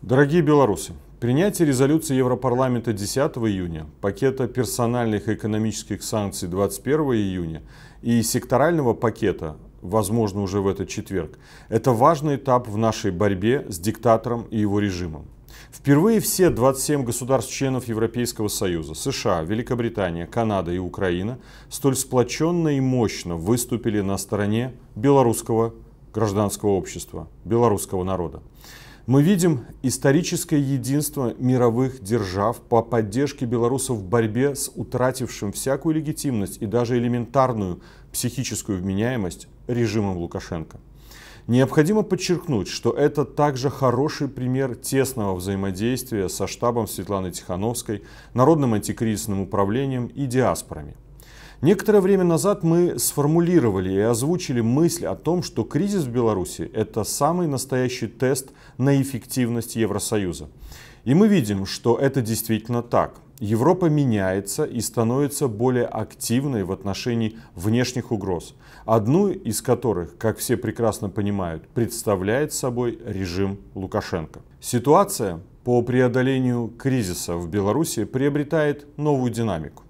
Дорогие белорусы, принятие резолюции Европарламента 10 июня, пакета персональных и экономических санкций 21 июня и секторального пакета, возможно, уже в этот четверг, это важный этап в нашей борьбе с диктатором и его режимом. Впервые все 27 государств-членов Европейского Союза, США, Великобритания, Канада и Украина столь сплоченно и мощно выступили на стороне белорусского гражданского общества, белорусского народа. Мы видим историческое единство мировых держав по поддержке белорусов в борьбе с утратившим всякую легитимность и даже элементарную психическую вменяемость режимом Лукашенко. Необходимо подчеркнуть, что это также хороший пример тесного взаимодействия со штабом Светланы Тихановской, Народным антикризисным управлением и диаспорами. Некоторое время назад мы сформулировали и озвучили мысль о том, что кризис в Беларуси – это самый настоящий тест на эффективность Евросоюза. И мы видим, что это действительно так. Европа меняется и становится более активной в отношении внешних угроз, одну из которых, как все прекрасно понимают, представляет собой режим Лукашенко. Ситуация по преодолению кризиса в Беларуси приобретает новую динамику.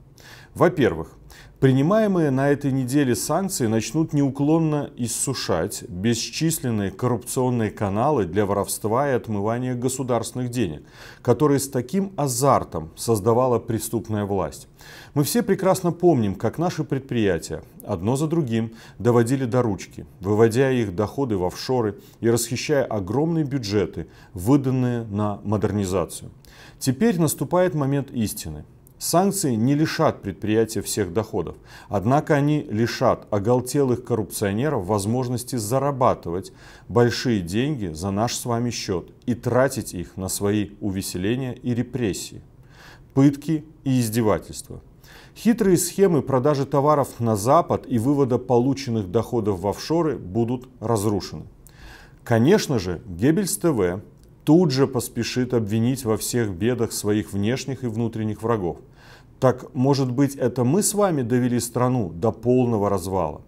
Во-первых, принимаемые на этой неделе санкции начнут неуклонно иссушать бесчисленные коррупционные каналы для воровства и отмывания государственных денег, которые с таким азартом создавала преступная власть. Мы все прекрасно помним, как наши предприятия одно за другим доводили до ручки, выводя их доходы в офшоры и расхищая огромные бюджеты, выданные на модернизацию. Теперь наступает момент истины. Санкции не лишат предприятия всех доходов, однако они лишат оголтелых коррупционеров возможности зарабатывать большие деньги за наш с вами счет и тратить их на свои увеселения и репрессии, пытки и издевательства. Хитрые схемы продажи товаров на Запад и вывода полученных доходов в офшоры будут разрушены. Конечно же, Геббельс ТВ тут же поспешит обвинить во всех бедах своих внешних и внутренних врагов. Так, может быть, это мы с вами довели страну до полного развала?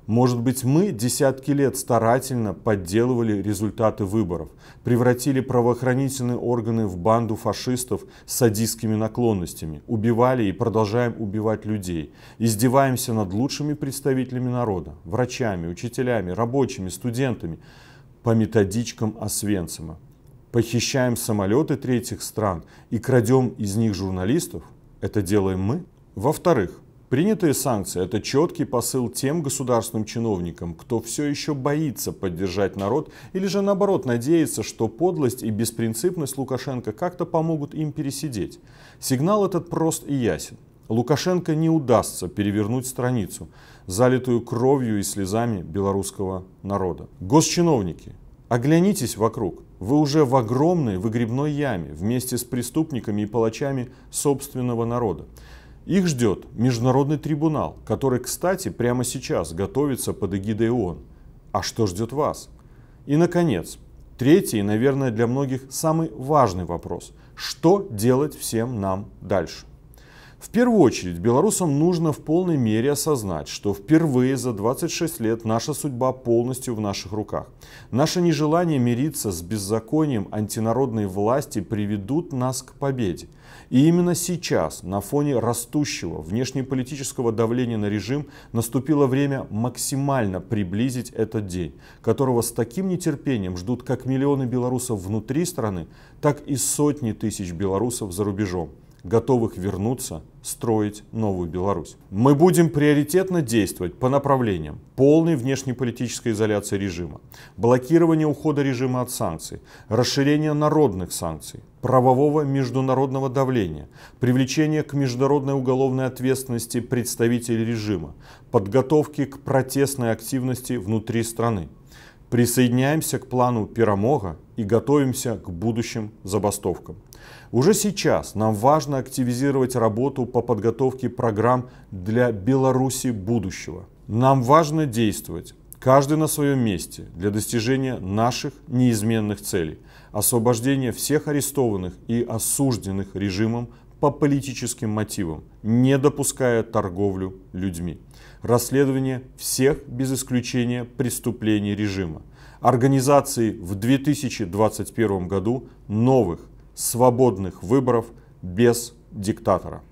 Может быть, мы десятки лет старательно подделывали результаты выборов, превратили правоохранительные органы в банду фашистов с садистскими наклонностями, убивали и продолжаем убивать людей, издеваемся над лучшими представителями народа, врачами, учителями, рабочими, студентами по методичкам Освенцима. Похищаем самолеты третьих стран и крадем из них журналистов? Это делаем мы? Во-вторых, принятые санкции – это четкий посыл тем государственным чиновникам, кто все еще боится поддержать народ или же наоборот надеется, что подлость и беспринципность Лукашенко как-то помогут им пересидеть. Сигнал этот прост и ясен. Лукашенко не удастся перевернуть страницу, залитую кровью и слезами белорусского народа. Госчиновники, оглянитесь вокруг. Вы уже в огромной выгребной яме вместе с преступниками и палачами собственного народа. Их ждет международный трибунал, который, кстати, прямо сейчас готовится под эгидой ООН. А что ждет вас? И, наконец, третий, наверное, для многих самый важный вопрос. Что делать всем нам дальше? В первую очередь, белорусам нужно в полной мере осознать, что впервые за 26 лет наша судьба полностью в наших руках. Наше нежелание мириться с беззаконием антинародной власти приведут нас к победе. И именно сейчас, на фоне растущего внешнеполитического давления на режим, наступило время максимально приблизить этот день, которого с таким нетерпением ждут как миллионы белорусов внутри страны, так и сотни тысяч белорусов за рубежом, готовых вернуться, строить новую Беларусь. Мы будем приоритетно действовать по направлениям полной внешнеполитической изоляции режима, блокирования ухода режима от санкций, расширения народных санкций, правового международного давления, привлечения к международной уголовной ответственности представителей режима, подготовки к протестной активности внутри страны. Присоединяемся к плану Перемога и готовимся к будущим забастовкам. Уже сейчас нам важно активизировать работу по подготовке программ для Беларуси будущего. Нам важно действовать, каждый на своем месте, для достижения наших неизменных целей. Освобождения всех арестованных и осужденных режимом по политическим мотивам, не допуская торговлю людьми. Расследование всех без исключения преступлений режима. организации в 2021 году новых свободных выборов без диктатора.